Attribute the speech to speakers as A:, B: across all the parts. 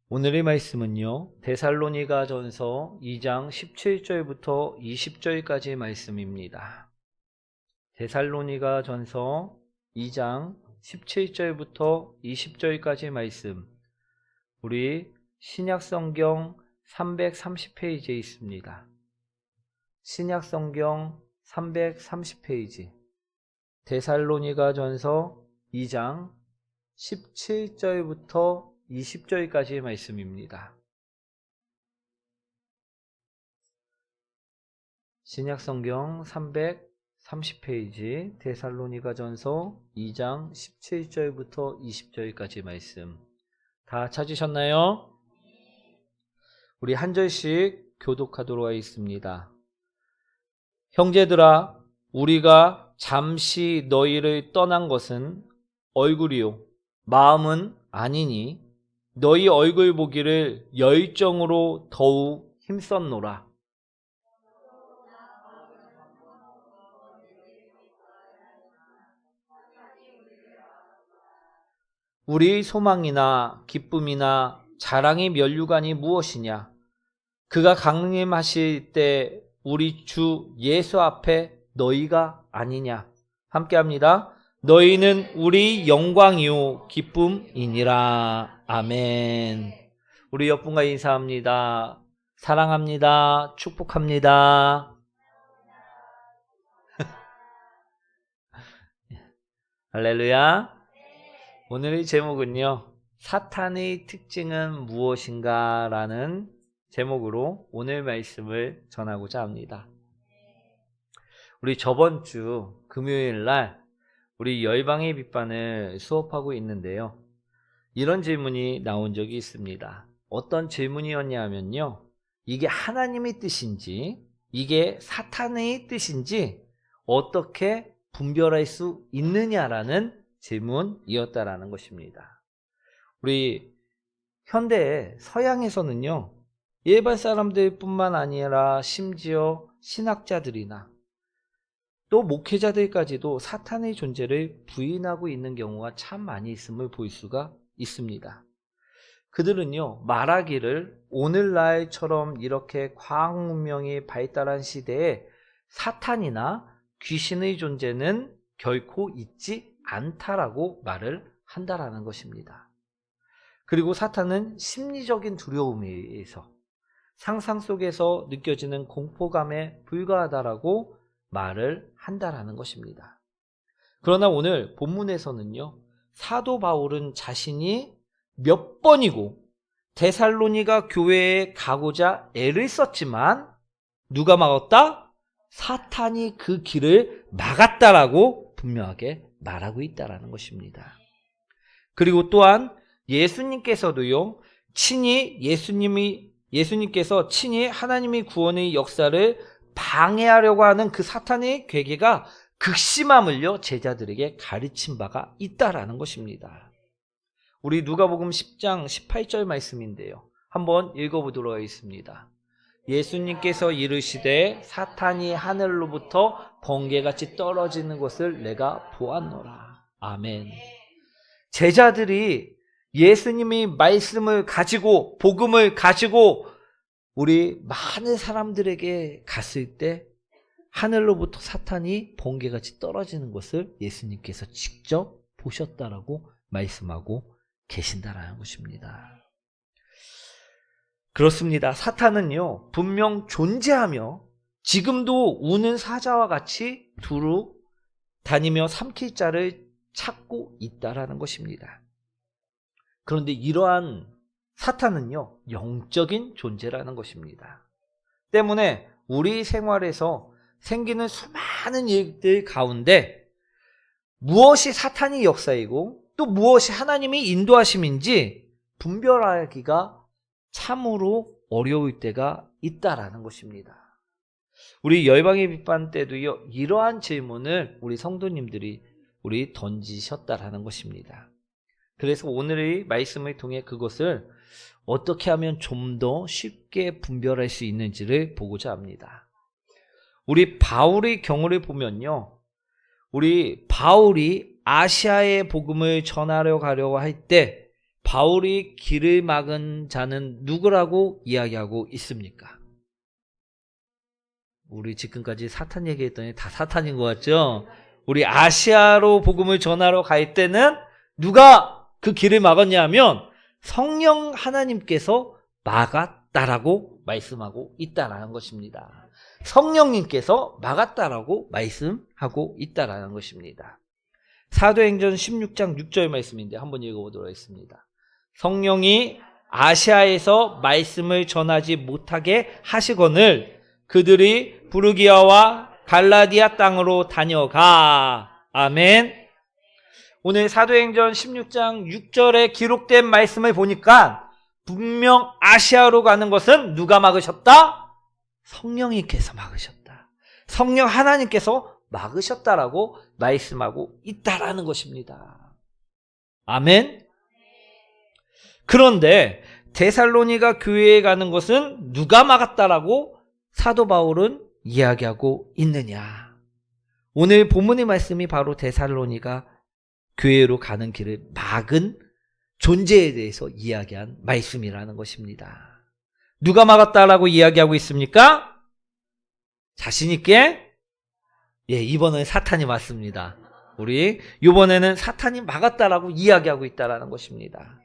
A: 오늘의 말씀은요, 데살로니가전서 2장 17절부터 20절까지의 말씀입니다. 데살로니가전서 2장 17절부터 20절까지의 말씀, 우리 신약성경 330페이지에 있습니다. 신약성경 330페이지, 데살로니가전서 2장 17절부터 20절까지의 말씀입니다. 신약성경 330페이지 데살로니가전서 2장 17절부터 20절까지 말씀 다 찾으셨나요? 우리 한 절씩 교독하도록 하겠습니다. 형제들아, 우리가 잠시 너희를 떠난 것은 얼굴이요 마음은 아니니 너희 얼굴 보기를 열정으로 더욱 힘썼노라. 우리 소망이나 기쁨이나 자랑의 면류관이 무엇이냐? 그가 강림하실 때 우리 주 예수 앞에 너희가 아니냐? 함께합니다. 너희는 우리 영광이요 기쁨이니라. 아멘. 우리 옆분과 인사합니다. 사랑합니다. 축복합니다. 할렐루야. 오늘의 제목은요, 사탄의 특징은 무엇인가 라는 제목으로 오늘 말씀을 전하고자 합니다. 우리 저번 주 금요일 날 우리 열방의 빛반을 수업하고 있는데요, 이런 질문이 나온 적이 있습니다. 어떤 질문이었냐 하면요, 이게 하나님의 뜻인지 이게 사탄의 뜻인지 어떻게 분별할 수 있느냐라는 질문이었다라는 것입니다. 우리 현대 서양에서는요, 일반 사람들 뿐만 아니라 심지어 신학자들이나 또 목회자들까지도 사탄의 존재를 부인하고 있는 경우가 참 많이 있음을 볼 수가 있습니다. 그들은요, 말하기를 오늘날처럼 이렇게 과학 문명이 발달한 시대에 사탄이나 귀신의 존재는 결코 있지 않다라고 말을 한다라는 것입니다. 그리고 사탄은 심리적인 두려움에 의해서 상상 속에서 느껴지는 공포감에 불과하다라고 말을 한다라는 것입니다. 그러나 오늘 본문에서는요, 사도 바울은 자신이 몇 번이고 데살로니가 교회에 가고자 애를 썼지만 누가 막았다? 사탄이 그 길을 막았다라고 분명하게 말하고 있다라는 것입니다. 그리고 또한 예수님께서도요, 예수님께서 친히 하나님의 구원의 역사를 방해하려고 하는 그 사탄의 괴계가 극심함을요, 제자들에게 가르친 바가 있다라는 것입니다. 우리 누가복음 10장 18절 말씀인데요, 한번 읽어보도록 하겠습니다. 예수님께서 이르시되 사탄이 하늘로부터 번개같이 떨어지는 것을 내가 보았노라. 아멘. 제자들이 예수님의 말씀을 가지고 복음을 가지고 우리 많은 사람들에게 갔을 때 하늘로부터 사탄이 번개같이 떨어지는 것을 예수님께서 직접 보셨다라고 말씀하고 계신다라는 것입니다. 그렇습니다. 사탄은요, 분명 존재하며 지금도 우는 사자와 같이 두루 다니며 삼킬 자를 찾고 있다라는 것입니다. 그런데 이러한 사탄은요, 영적인 존재라는 것입니다. 때문에 우리 생활에서 생기는 수많은 일들 가운데 무엇이 사탄의 역사이고 또 무엇이 하나님의 인도하심인지 분별하기가 참으로 어려울 때가 있다라는 것입니다. 우리 열방의 빛반 때도요, 이러한 질문을 우리 성도님들이 우리 던지셨다라는 것입니다. 그래서 오늘의 말씀을 통해 그것을 어떻게 하면 좀 더 쉽게 분별할 수 있는지를 보고자 합니다. 우리 바울의 경우를 보면요, 우리 바울이 아시아의 복음을 전하려 가려고 할 때 바울이 길을 막은 자는 누구라고 이야기하고 있습니까? 우리 지금까지 사탄 얘기했더니 다 사탄인 것 같죠? 우리 아시아로 복음을 전하러 갈 때는 누가 그 길을 막았냐 하면 성령 하나님께서 막았다라고 말씀하고 있다라는 것입니다. 성령님께서 막았다라고 말씀하고 있다라는 것입니다. 사도행전 16장 6절 말씀인데 한번 읽어보도록 하겠습니다. 성령이 아시아에서 말씀을 전하지 못하게 하시거늘 그들이 부르기아와 갈라디아 땅으로 다녀가. 아멘. 오늘 사도행전 16장 6절에 기록된 말씀을 보니까 분명 아시아로 가는 것은 누가 막으셨다? 성령님께서 막으셨다. 성령 하나님께서 막으셨다라고 말씀하고 있다라는 것입니다. 아멘. 그런데 데살로니가 교회에 가는 것은 누가 막았다라고 사도 바울은 이야기하고 있느냐. 오늘 본문의 말씀이 바로 데살로니가 교회로 가는 길을 막은 존재에 대해서 이야기한 말씀이라는 것입니다. 누가 막았다라고 이야기하고 있습니까? 자신 있게? 예, 이번엔 사탄이 맞습니다. 우리 이번에는 사탄이 막았다라고 이야기하고 있다라는 것입니다.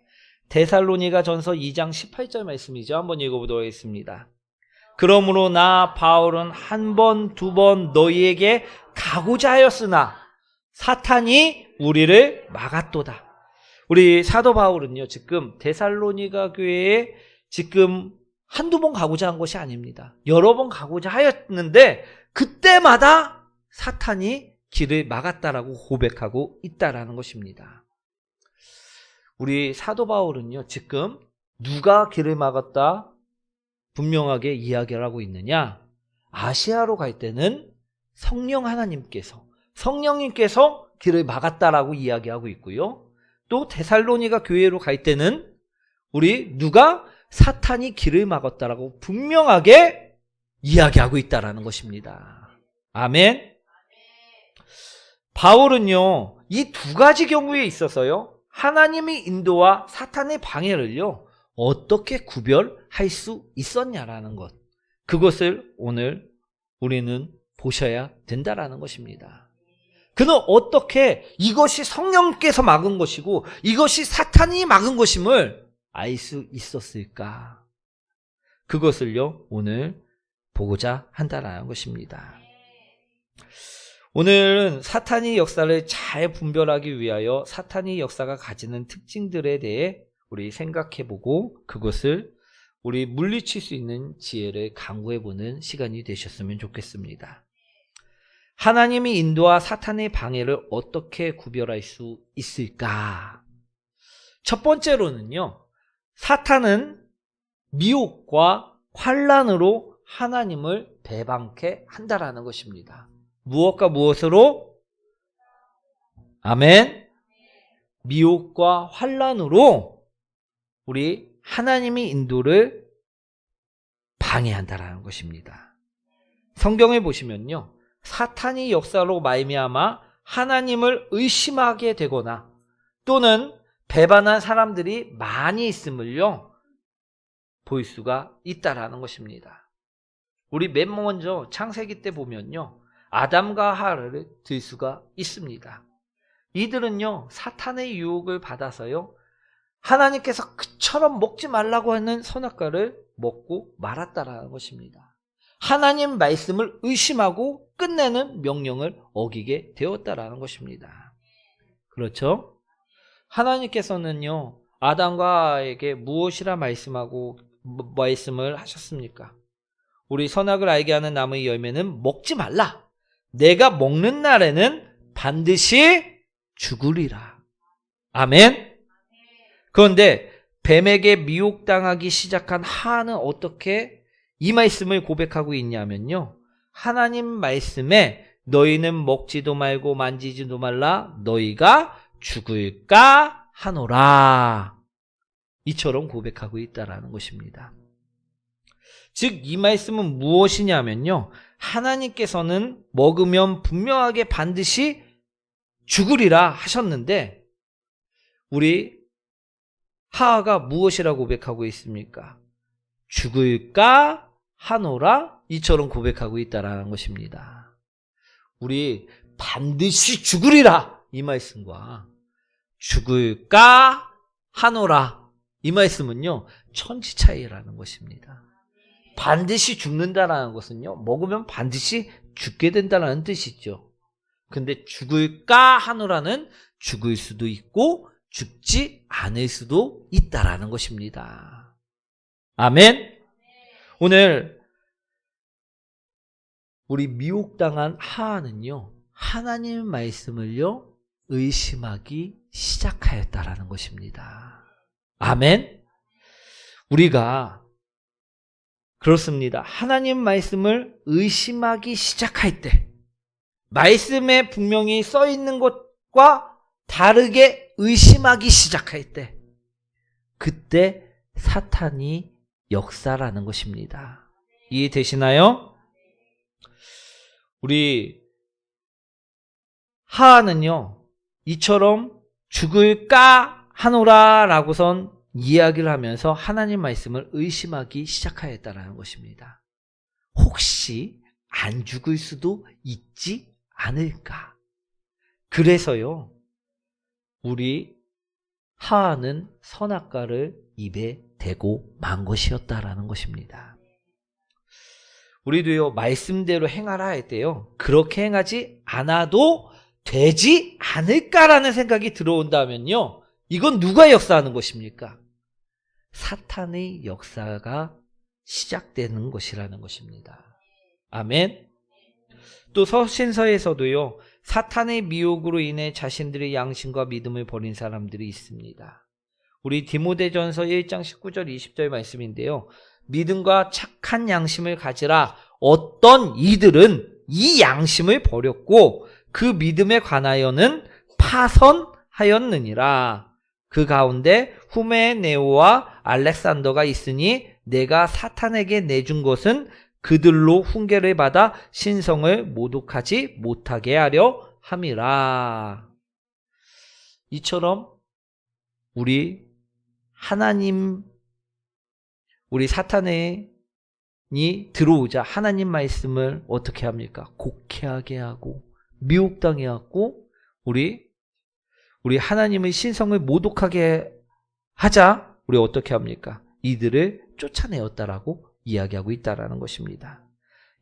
A: 데살로니가 전서 2장 18절 말씀이죠. 한번 읽어보도록 하겠습니다. 그러므로 나 바울은 한 번, 두 번 너희에게 가고자 하였으나 사탄이 우리를 막았도다. 우리 사도 바울은요, 지금 데살로니가 교회에 지금 한두 번 가고자 한 것이 아닙니다. 여러 번 가고자 하였는데 그때마다 사탄이 길을 막았다라고 고백하고 있다라는 것입니다. 우리 사도 바울은요, 지금 누가 길을 막았다 분명하게 이야기를 하고 있느냐? 아시아로 갈 때는 성령 하나님께서, 성령님께서 길을 막았다라고 이야기하고 있고요. 또 데살로니가 교회로 갈 때는 우리 누가 사탄이 길을 막았다라고 분명하게 이야기하고 있다라는 것입니다. 아멘. 바울은요, 이 두 가지 경우에 있어서요, 하나님의 인도와 사탄의 방해를요, 어떻게 구별할 수 있었냐라는 것, 그것을 오늘 우리는 보셔야 된다라는 것입니다. 그는 어떻게 이것이 성령께서 막은 것이고 이것이 사탄이 막은 것임을 알 수 있었을까? 그것을요, 오늘 보고자 한다라는 것입니다. 오늘은 사탄의 역사를 잘 분별하기 위하여 사탄의 역사가 가지는 특징들에 대해 우리 생각해보고 그것을 우리 물리칠 수 있는 지혜를 강구해보는 시간이 되셨으면 좋겠습니다. 하나님의 인도와 사탄의 방해를 어떻게 구별할 수 있을까? 첫 번째로는요, 사탄은 미혹과 환난으로 하나님을 배반케 한다라는 것입니다. 무엇과 무엇으로? 아멘. 미혹과 환난으로 우리 하나님의 인도를 방해한다라는 것입니다. 성경에 보시면요, 사탄이 역사로 말미암아 하나님을 의심하게 되거나 또는 배반한 사람들이 많이 있음을요, 볼 수가 있다라는 것입니다. 우리 맨 먼저 창세기 때 보면요, 아담과 하와를 들 수가 있습니다. 이들은요, 사탄의 유혹을 받아서요, 하나님께서 그처럼 먹지 말라고 하는 선악과를 먹고 말았다라는 것입니다. 하나님 말씀을 의심하고 끝내는 명령을 어기게 되었다라는 것입니다. 그렇죠? 하나님께서는요, 아담과 하와에게 무엇이라 말씀을 하셨습니까? 우리 선악을 알게 하는 나무의 열매는 먹지 말라. 내가 먹는 날에는 반드시 죽으리라. 아멘. 그런데 뱀에게 미혹당하기 시작한 하와는 어떻게 이 말씀을 고백하고 있냐면요, 하나님 말씀에 너희는 먹지도 말고 만지지도 말라 너희가 죽을까 하노라, 이처럼 고백하고 있다라는 것입니다. 즉 이 말씀은 무엇이냐면요, 하나님께서는 먹으면 분명하게 반드시 죽으리라 하셨는데 우리 하하가 무엇이라고 고백하고 있습니까? 죽을까 하노라 이처럼 고백하고 있다라는 것입니다. 우리 반드시 죽으리라 이 말씀과 죽을까 하노라 이 말씀은요 천지 차이라는 것입니다. 반드시 죽는다라는 것은요 먹으면 반드시 죽게 된다는 뜻이죠. 근데 죽을까 하노라는 죽을 수도 있고 죽지 않을 수도 있다라는 것입니다. 아멘. 오늘 우리 미혹당한 하하는요 하나님 말씀을요 의심하기 시작하였다라는 것입니다. 아멘. 우리가 그렇습니다. 하나님 말씀을 의심하기 시작할 때 말씀에 분명히 써 있는 것과 다르게 의심하기 시작할 때 그때 사탄이 역사라는 것입니다. 이해되시나요? 우리 하하는요 이처럼 죽을까 하노라 라고선 이야기를 하면서 하나님 말씀을 의심하기 시작하였다는 것입니다. 혹시 안 죽을 수도 있지 않을까? 그래서요 우리 하하는 선악과를 입에 대고 만 것이었다라는 것입니다. 우리도요 말씀대로 행하라 할 때요 그렇게 행하지 않아도 되지 않을까라는 생각이 들어온다면요 이건 누가 역사하는 것입니까? 사탄의 역사가 시작되는 것이라는 것입니다. 아멘. 또 서신서에서도요 사탄의 미혹으로 인해 자신들의 양심과 믿음을 버린 사람들이 있습니다. 우리 디모데전서 1장 19절 20절 말씀인데요 믿음과 착한 양심을 가지라. 어떤 이들은 이 양심을 버렸고 그 믿음에 관하여는 파선하였느니라. 그 가운데 후메네오와 알렉산더가 있으니 내가 사탄에게 내준 것은 그들로 훈계를 받아 신성을 모독하지 못하게 하려 함이라. 이처럼 우리 사탄이 들어오자 하나님 말씀을 어떻게 합니까? 곡해하게 하고 미혹당해 하고 우리 하나님의 신성을 모독하게 하자 우리 어떻게 합니까? 이들을 쫓아내었다라고 이야기하고 있다라는 것입니다.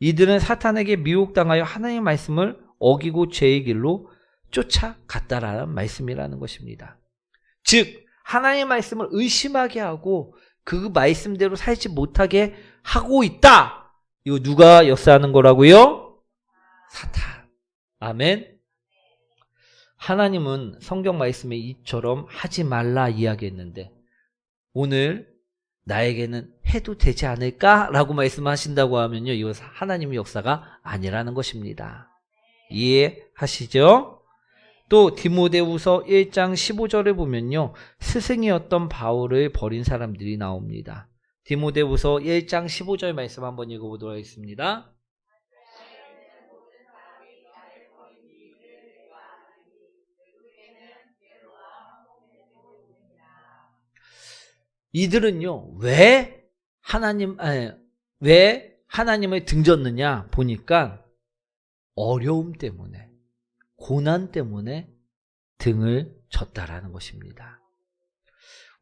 A: 이들은 사탄에게 미혹당하여 하나님의 말씀을 어기고 죄의 길로 쫓아갔다라는 말씀이라는 것입니다. 즉 하나님의 말씀을 의심하게 하고 그 말씀대로 살지 못하게 하고 있다. 이거 누가 역사하는 거라고요? 사탄. 아멘. 하나님은 성경 말씀에 이처럼 하지 말라 이야기했는데 오늘 나에게는 해도 되지 않을까라고 말씀하신다고 하면요 이건 하나님의 역사가 아니라는 것입니다. 이해하시죠? 또 디모데후서 1장 15절을 보면요 스승이었던 바울을 버린 사람들이 나옵니다. 디모데후서 1장 15절 말씀 한번 읽어보도록 하겠습니다. 이들은요 왜 하나님을 등졌느냐 보니까 어려움 때문에 고난 때문에 등을 졌다라는 것입니다.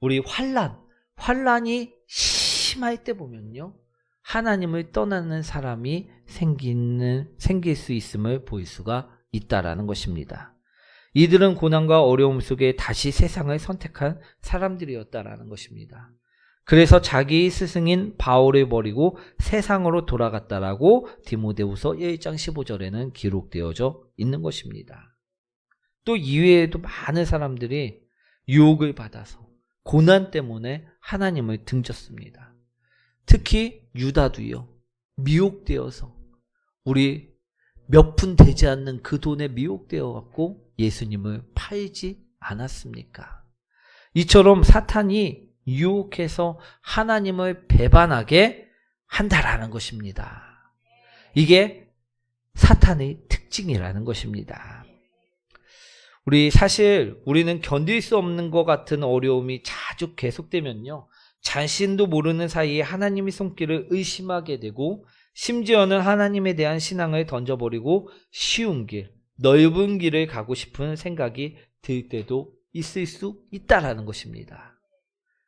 A: 우리 환란이 심할 때 보면요 하나님을 떠나는 사람이 생길 수 있음을 볼 수가 있다라는 것입니다. 이들은 고난과 어려움 속에 다시 세상을 선택한 사람들이었다라는 것입니다. 그래서 자기 스승인 바울을 버리고 세상으로 돌아갔다라고 디모데후서 1장 15절에는 기록되어져 있는 것입니다. 또 이외에도 많은 사람들이 유혹을 받아서 고난 때문에 하나님을 등졌습니다. 특히 유다도요 미혹되어서 우리 몇 푼 되지 않는 그 돈에 미혹되어 갖고 예수님을 팔지 않았습니까? 이처럼 사탄이 유혹해서 하나님을 배반하게 한다라는 것입니다. 이게 사탄의 특징이라는 것입니다. 우리는 견딜 수 없는 것 같은 어려움이 자주 계속되면요, 자신도 모르는 사이에 하나님의 손길을 의심하게 되고, 심지어는 하나님에 대한 신앙을 던져버리고 쉬운 길, 넓은 길을 가고 싶은 생각이 들 때도 있을 수 있다라는 것입니다.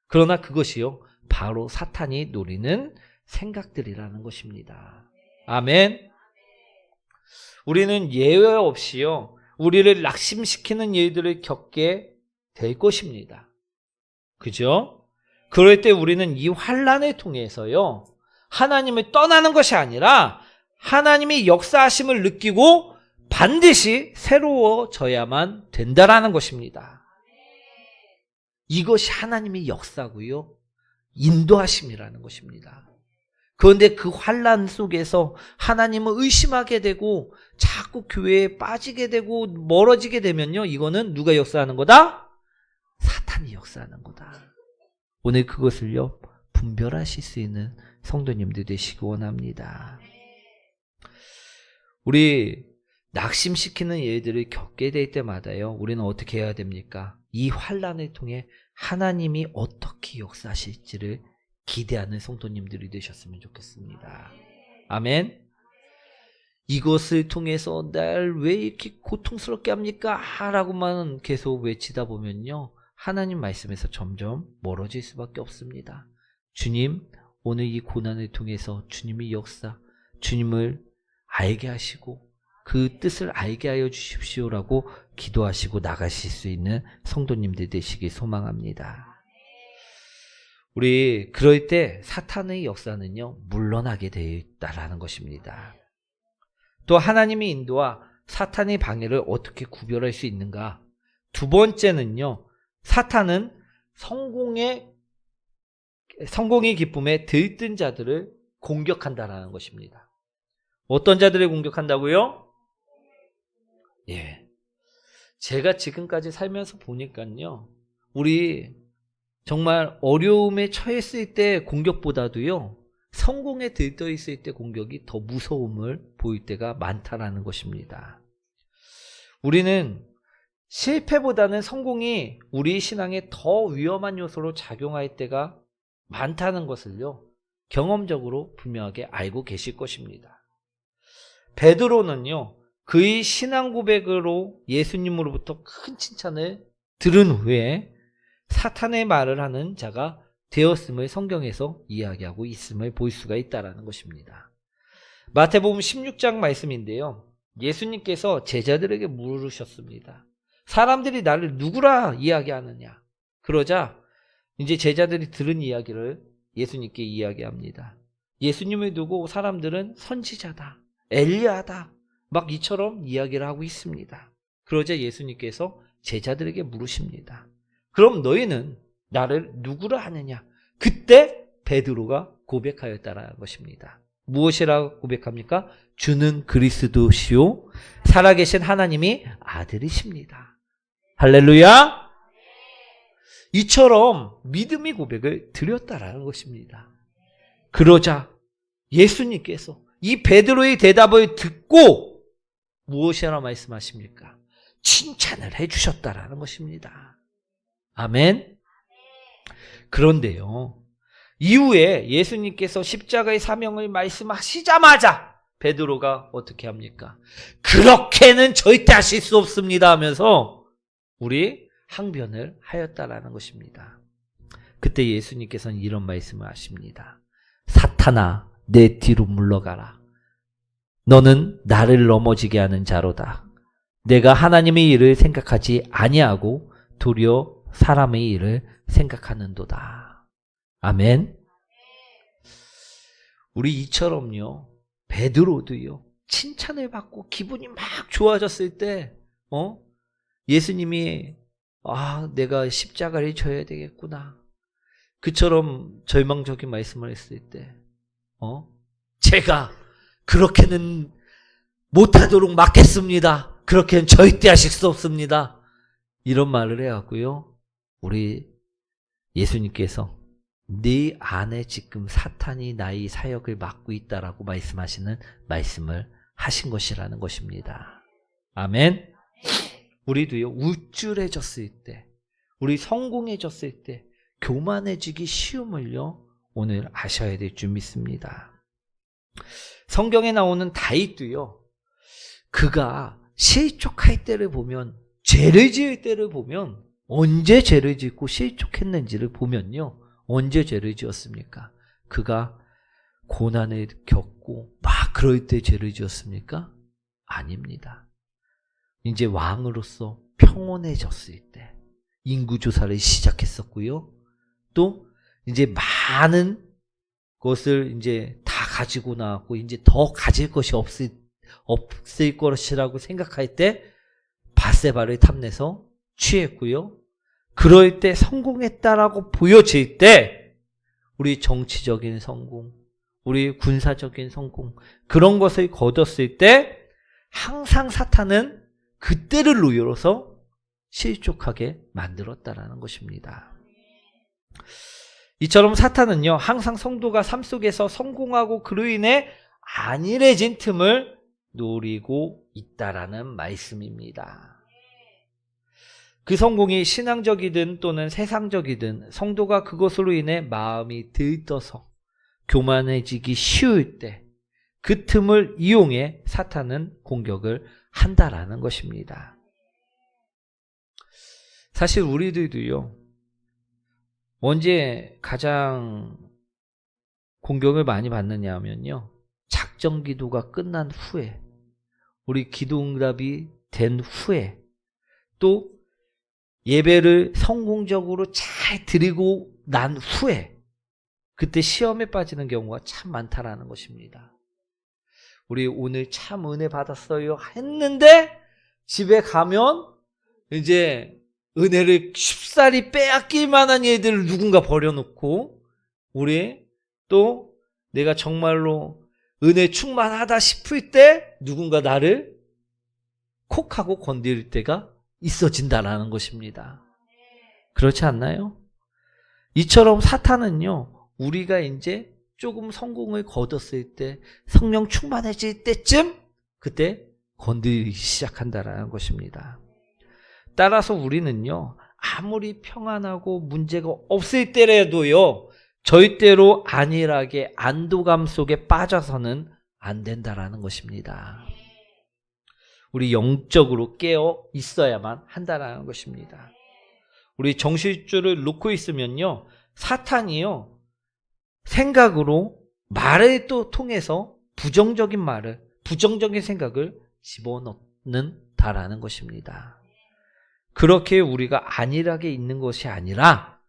A: 그러나 그것이요, 바로 사탄이 노리는 생각들이라는 것입니다. 아멘. 우리는 예외 없이요, 우리를 낙심시키는 일들을 겪게 될 것입니다. 그죠? 그럴 때 우리는 이 환난을 통해서요, 하나님을 떠나는 것이 아니라 하나님이 역사하심을 느끼고 반드시 새로워져야만 된다라는 것입니다. 이것이 하나님의 역사고요, 인도하심이라는 것입니다. 그런데 그 환난 속에서 하나님을 의심하게 되고 자꾸 교회에 빠지게 되고 멀어지게 되면요, 이거는 누가 역사하는 거다? 사탄이 역사하는 거다. 오늘 그것을요, 분별하실 수 있는 성도님들 되시기 원합니다. 우리 낙심시키는 일들을 겪게 될 때마다요, 우리는 어떻게 해야 됩니까? 이 환난을 통해 하나님이 어떻게 역사하실지를 기대하는 성도님들이 되셨으면 좋겠습니다. 아멘. 이것을 통해서 날 왜 이렇게 고통스럽게 합니까? 라고만 계속 외치다 보면요, 하나님 말씀에서 점점 멀어질 수밖에 없습니다. 주님, 오늘 이 고난을 통해서 주님의 역사, 주님을 알게 하시고 그 뜻을 알게 하여 주십시오라고 기도하시고 나가실 수 있는 성도님들 되시길 소망합니다. 우리 그럴 때 사탄의 역사는요, 물러나게 되어 있다라는 것입니다. 또 하나님의 인도와 사탄의 방해를 어떻게 구별할 수 있는가? 두 번째는요, 사탄은 성공의 기쁨에 들뜬 자들을 공격한다라는 것입니다. 어떤 자들을 공격한다고요? 예. 제가 지금까지 살면서 보니까요, 우리 정말 어려움에 처했을 때 공격보다도요, 성공에 들떠 있을 때 공격이 더 무서움을 보일 때가 많다라는 것입니다. 우리는 실패보다는 성공이 우리 신앙에 더 위험한 요소로 작용할 때가 많다는 것을요, 경험적으로 분명하게 알고 계실 것입니다. 베드로는요, 그의 신앙 고백으로 예수님으로부터 큰 칭찬을 들은 후에 사탄의 말을 하는 자가 되었음을 성경에서 이야기하고 있음을 볼 수가 있다는 것입니다. 마태복음 16장 말씀인데요, 예수님께서 제자들에게 물으셨습니다. 사람들이 나를 누구라 이야기하느냐? 그러자 이제 제자들이 들은 이야기를 예수님께 이야기합니다. 예수님을 두고 사람들은 선지자다, 엘리야다, 막 이처럼 이야기를 하고 있습니다. 그러자 예수님께서 제자들에게 물으십니다. 그럼 너희는 나를 누구라 하느냐? 그때 베드로가 고백하였다라는 것입니다. 무엇이라고 고백합니까? 주는 그리스도시요 살아계신 하나님이 아들이십니다. 할렐루야. 이처럼 믿음의 고백을 드렸다라는 것입니다. 그러자 예수님께서 이 베드로의 대답을 듣고 무엇이라 말씀하십니까? 칭찬을 해주셨다라는 것입니다. 아멘. 그런데요, 이후에 예수님께서 십자가의 사명을 말씀하시자마자 베드로가 어떻게 합니까? 그렇게는 절대 하실 수 없습니다 하면서 우리 항변을 하였다라는 것입니다. 그때 예수님께서는 이런 말씀을 하십니다. 사탄아, 내 뒤로 물러가라. 너는 나를 넘어지게 하는 자로다. 내가 하나님의 일을 생각하지 아니하고 도리어 사람의 일을 생각하는도다. 아멘. 우리 이처럼요, 베드로도요, 칭찬을 받고 기분이 막 좋아졌을 때 예수님이 내가 십자가를 져야 되겠구나, 그처럼 절망적인 말씀을 했을 때 제가 그렇게는 못하도록 막겠습니다, 그렇게는 절대 하실 수 없습니다, 이런 말을 해갖고요, 우리 예수님께서 네 안에 지금 사탄이 나의 사역을 막고 있다라고 말씀하시는 말씀을 하신 것이라는 것입니다. 아멘. 우리도요, 우쭐해졌을 때, 우리 성공해졌을 때 교만해지기 쉬움을요, 오늘 아셔야 될 줄 믿습니다. 성경에 나오는 다윗도요, 그가 실족할 때를 보면, 죄를 지을 때를 보면, 언제 죄를 짓고 실족했는지를 보면요, 언제 죄를 지었습니까? 그가 고난을 겪고 막 그럴 때 죄를 지었습니까? 아닙니다. 이제 왕으로서 평온해졌을 때 인구조사를 시작했었고요. 또 이제 많은 것을 이제 다 가지고 나왔고 이제 더 가질 것이 없을 것이라고 생각할 때 밧세바를 탐내서 취했고요. 그럴 때 성공했다라고 보여질 때 우리 정치적인 성공, 우리 군사적인 성공, 그런 것을 거뒀을 때 항상 사탄은 그때를 노려서 실족하게 만들었다라는 것입니다. 이처럼 사탄은요, 항상 성도가 삶 속에서 성공하고 그로 인해 안일해진 틈을 노리고 있다라는 말씀입니다. 그 성공이 신앙적이든 또는 세상적이든 성도가 그것으로 인해 마음이 들떠서 교만해지기 쉬울 때 그 틈을 이용해 사탄은 공격을 한다라는 것입니다. 사실 우리들도요, 언제 가장 공격을 많이 받느냐 하면요, 작정 기도가 끝난 후에, 우리 기도 응답이 된 후에, 또 예배를 성공적으로 잘 드리고 난 후에 그때 시험에 빠지는 경우가 참 많다라는 것입니다. 우리 오늘 참 은혜 받았어요 했는데 집에 가면 이제 은혜를 쉽사리 빼앗길 만한 얘들을 누군가 버려놓고, 우리 또 내가 정말로 은혜 충만하다 싶을 때 누군가 나를 콕하고 건드릴 때가 있어진다라는 것입니다. 그렇지 않나요? 이처럼 사탄은요, 우리가 이제 조금 성공을 거뒀을 때, 성령 충만해질 때쯤 그때 건드리기 시작한다라는 것입니다. 따라서 우리는요, 아무리 평안하고 문제가 없을 때라도요, 절대로 안일하게 안도감 속에 빠져서는 안 된다라는 것입니다. 우리 영적으로 깨어 있어야만 한다라는 것입니다. 우리 정신줄을 놓고 있으면요, 사탄이요, 생각으로 말을 또 통해서 부정적인 말을, 부정적인 생각을 집어넣는다라는 것입니다. 그렇게 우리가 안일하게 있는 것이 아니라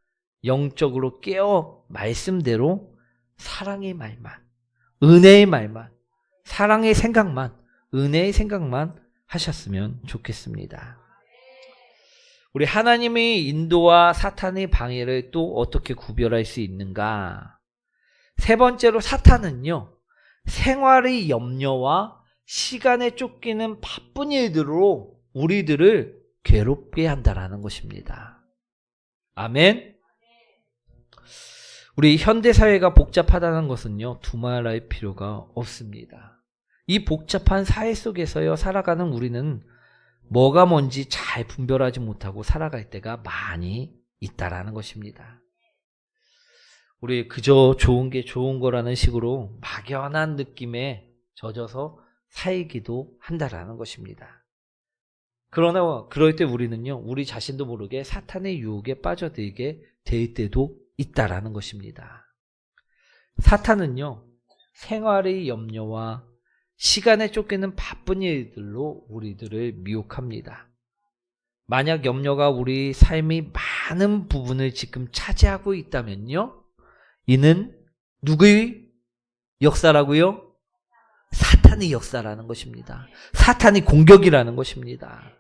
A: 영적으로 깨어 말씀대로 사랑의 말만, 은혜의 말만, 사랑의 생각만, 은혜의 생각만 하셨으면 좋겠습니다. 우리 하나님의 인도와 사탄의 방해를 또 어떻게 구별할 수 있는가? 세 번째로 사탄은요, 생활의 염려와 시간에 쫓기는 바쁜 일들로 우리들을 괴롭게 한다라는 것입니다. 아멘. 우리 현대사회가 복잡하다는 것은요, 두말할 필요가 없습니다. 이 복잡한 사회 속에서요, 살아가는 우리는 뭐가 뭔지 잘 분별하지 못하고 살아갈 때가 많이 있다라는 것입니다. 우리 그저 좋은 게 좋은 거라는 식으로 막연한 느낌에 젖어서 살기도 한다라는 것입니다. 그러나 그럴 때 우리는요, 우리 자신도 모르게 사탄의 유혹에 빠져들게 될 때도 있다라는 것입니다. 사탄은요, 생활의 염려와 시간에 쫓기는 바쁜 일들로 우리들을 미혹합니다. 만약 염려가 우리 삶의 많은 부분을 지금 차지하고 있다면요, 이는 누구의 역사라고요? 사탄의 역사라는 것입니다. 사탄의 공격이라는 것입니다.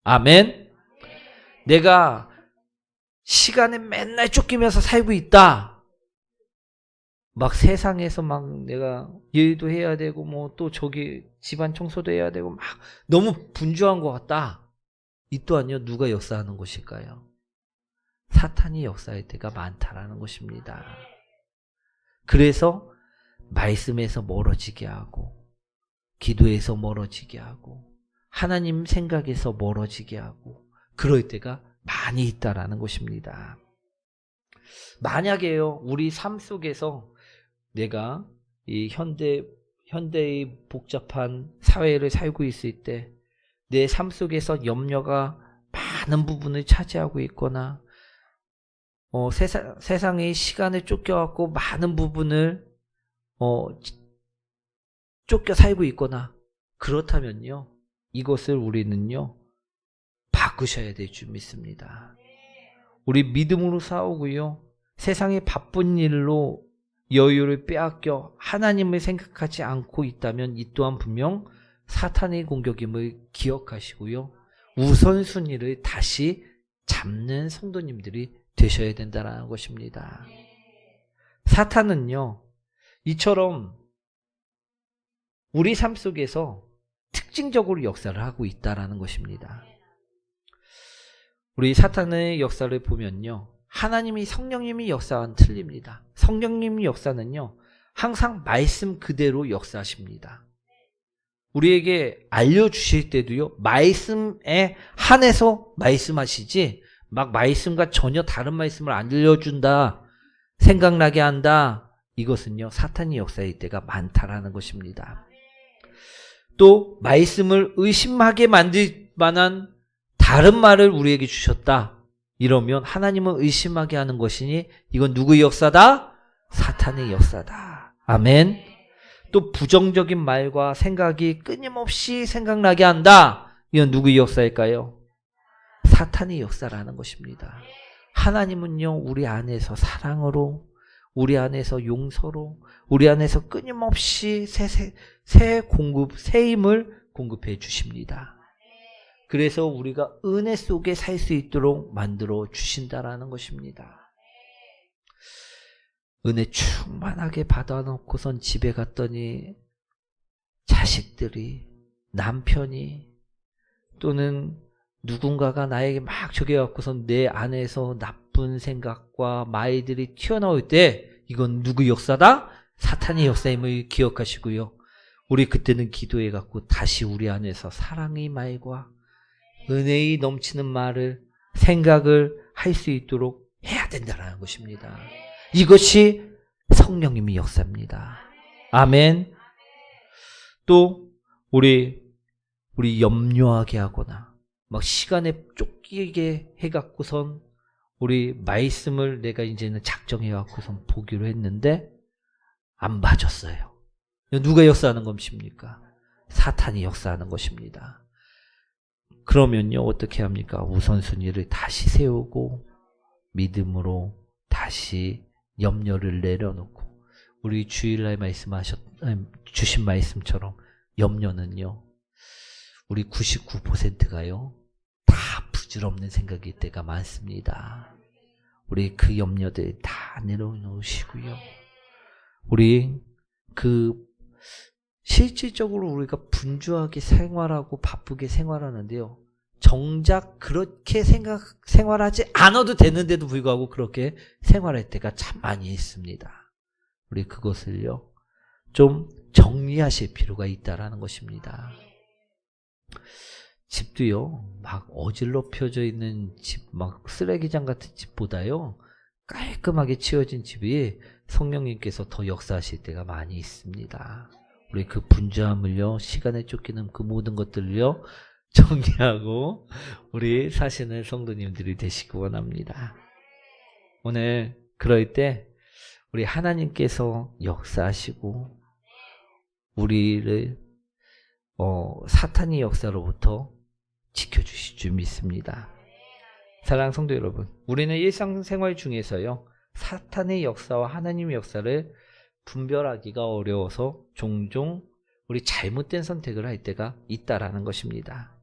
A: 아멘. 내가 시간에 맨날 쫓기면서 살고 있다. 막 세상에서 막 내가 일도 해야 되고 뭐 또 저기 집안 청소도 해야 되고 막 너무 분주한 것 같다. 이 또한요, 누가 역사하는 것일까요? 사탄이 역사할 때가 많다라는 것입니다. 그래서 말씀에서 멀어지게 하고, 기도에서 멀어지게 하고, 하나님 생각에서 멀어지게 하고 그럴 때가 많이 있다라는 것입니다. 만약에요, 우리 삶 속에서 내가 이 현대의 복잡한 사회를 살고 있을 때 내 삶 속에서 염려가 많은 부분을 차지하고 있거나 세상의 시간에 쫓겨갖고 많은 부분을 쫓겨 살고 있거나 그렇다면요, 이것을 우리는요 바꾸셔야 될 줄 믿습니다. 우리 믿음으로 싸우고요, 세상의 바쁜 일로 여유를 빼앗겨 하나님을 생각하지 않고 있다면 이 또한 분명 사탄의 공격임을 기억하시고요, 우선순위를 다시 잡는 성도님들이 되셔야 된다는 것입니다. 사탄은요, 이처럼 우리 삶 속에서 특징적으로 역사를 하고 있다는 것입니다. 우리 사탄의 역사를 보면요, 하나님이 성령님이 역사와는 틀립니다. 성령님이 역사는요 항상 말씀 그대로 역사하십니다. 우리에게 알려주실 때도요 말씀에 한해서 말씀하시지 막 말씀과 전혀 다른 말씀을 알려준다, 생각나게 한다, 이것은요 사탄의 역사일 때가 많다라는 것입니다. 또 말씀을 의심하게 만들 만한 다른 말을 우리에게 주셨다, 이러면 하나님을 의심하게 하는 것이니 이건 누구의 역사다? 사탄의 역사다. 아멘. 또 부정적인 말과 생각이 끊임없이 생각나게 한다, 이건 누구의 역사일까요? 사탄의 역사라는 것입니다. 하나님은요 우리 안에서 사랑으로, 우리 안에서 용서로, 우리 안에서 끊임없이 새 힘을 공급해 주십니다. 그래서 우리가 은혜 속에 살 수 있도록 만들어 주신다라는 것입니다. 은혜 충만하게 받아놓고선 집에 갔더니 자식들이, 남편이, 또는 누군가가 나에게 막 저기 갖고선 내 안에서 나쁜 생각과 말들이 튀어나올 때 이건 누구 역사다? 사탄의 역사임을 기억하시고요, 우리 그때는 기도해 갖고 다시 우리 안에서 사랑의 말과 은혜의 넘치는 말을, 생각을 할 수 있도록 해야 된다는 것입니다. 이것이 성령님의 역사입니다. 아멘. 또 우리 염려하게 하거나 막 시간에 쫓기게 해갖고선 우리 말씀을 내가 이제는 작정해갖고선 보기로 했는데 안 봐줬어요. 누가 역사하는 것입니까? 사탄이 역사하는 것입니다. 그러면요 어떻게 합니까? 우선순위를 다시 세우고 믿음으로 다시 염려를 내려놓고, 우리 주일날 주신 말씀처럼 염려는요 우리 99%가요 다 부질없는 생각일 때가 많습니다. 우리 그 염려들 다 내려놓으시고요, 우리 실질적으로 우리가 분주하게 생활하고 바쁘게 생활하는데요, 정작 그렇게 생활하지 않아도 되는데도 불구하고 그렇게 생활할 때가 참 많이 있습니다. 우리 그것을요 좀 정리하실 필요가 있다라는 것입니다. 집도요 막 어질러펴져 있는 집, 막 쓰레기장 같은 집보다요 깔끔하게 치워진 집이 성령님께서 더 역사하실 때가 많이 있습니다. 우리 그 분주함을요, 시간에 쫓기는 그 모든 것들을요 정리하고 우리 사시는 성도님들이 되시기 원합니다. 오늘 그럴 때 우리 하나님께서 역사하시고 우리를 사탄의 역사로부터 지켜주실 줄 믿습니다. 사랑하는 성도 여러분, 우리는 일상생활 중에서요 사탄의 역사와 하나님의 역사를 분별하기가 어려워서 종종 우리 잘못된 선택을 할 때가 있다라는 것입니다.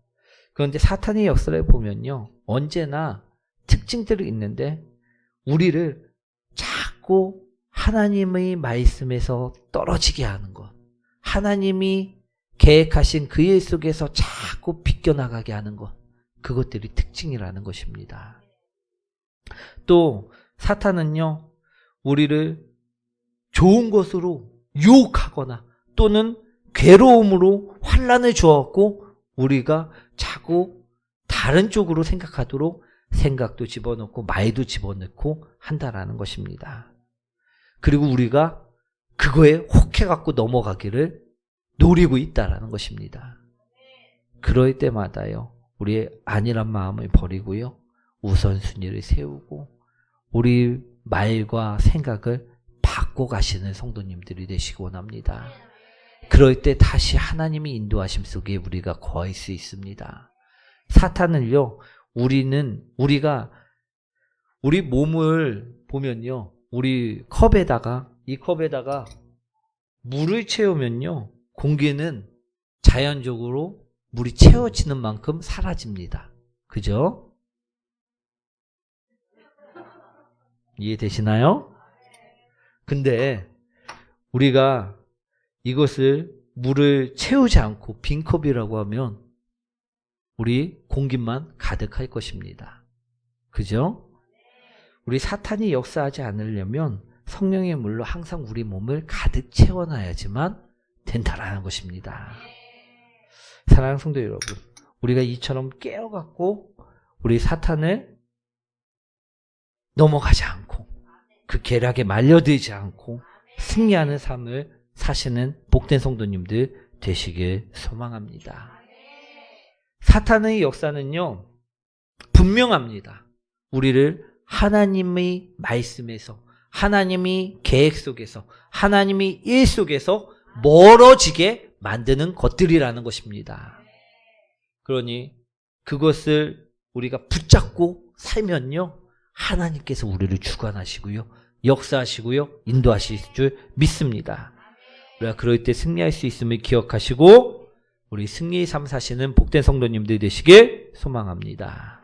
A: 그런데 사탄의 역사를 보면요 언제나 특징들이 있는데 우리를 자꾸 하나님의 말씀에서 떨어지게 하는 것, 하나님이 계획하신 그 일 속에서 자꾸 비껴나가게 하는 것, 그것들이 특징이라는 것입니다. 또 사탄은요 우리를 좋은 것으로 유혹하거나 또는 괴로움으로 환난을 주었고 우리가 자꾸 다른 쪽으로 생각하도록 생각도 집어넣고 말도 집어넣고 한다라는 것입니다. 그리고 우리가 그거에 혹해갖고 넘어가기를 노리고 있다라는 것입니다. 그럴 때마다요, 우리의 안일한 마음을 버리고요, 우선순위를 세우고 우리 말과 생각을 바꿔가시는 성도님들이 되시기 원합니다. 그럴 때 다시 하나님의 인도하심 속에 우리가 거할 수 있습니다. 사탄을요, 우리가 우리 몸을 보면요, 우리 이 컵에다가 물을 채우면요, 공기는 자연적으로 물이 채워지는 만큼 사라집니다. 그죠? 이해되시나요? 근데 우리가 이것을 물을 채우지 않고 빈 컵이라고 하면 우리 공기만 가득할 것입니다. 그죠? 우리 사탄이 역사하지 않으려면 성령의 물로 항상 우리 몸을 가득 채워놔야지만 된다라는 것입니다. 사랑하는 성도 여러분, 우리가 이처럼 깨어갖고 우리 사탄을 넘어가지 않고 그 계략에 말려들지 않고 승리하는 삶을 사시는 복된 성도님들 되시길 소망합니다. 사탄의 역사는요, 분명합니다. 우리를 하나님의 말씀에서, 하나님의 계획 속에서, 하나님의 일 속에서 멀어지게 만드는 것들이라는 것입니다. 그러니 그것을 우리가 붙잡고 살면요, 하나님께서 우리를 주관하시고요, 역사하시고요, 인도하실 줄 믿습니다. 우리가 그럴 때 승리할 수 있음을 기억하시고 우리 승리의 삶 사시는 복된 성도님들 되시길 소망합니다.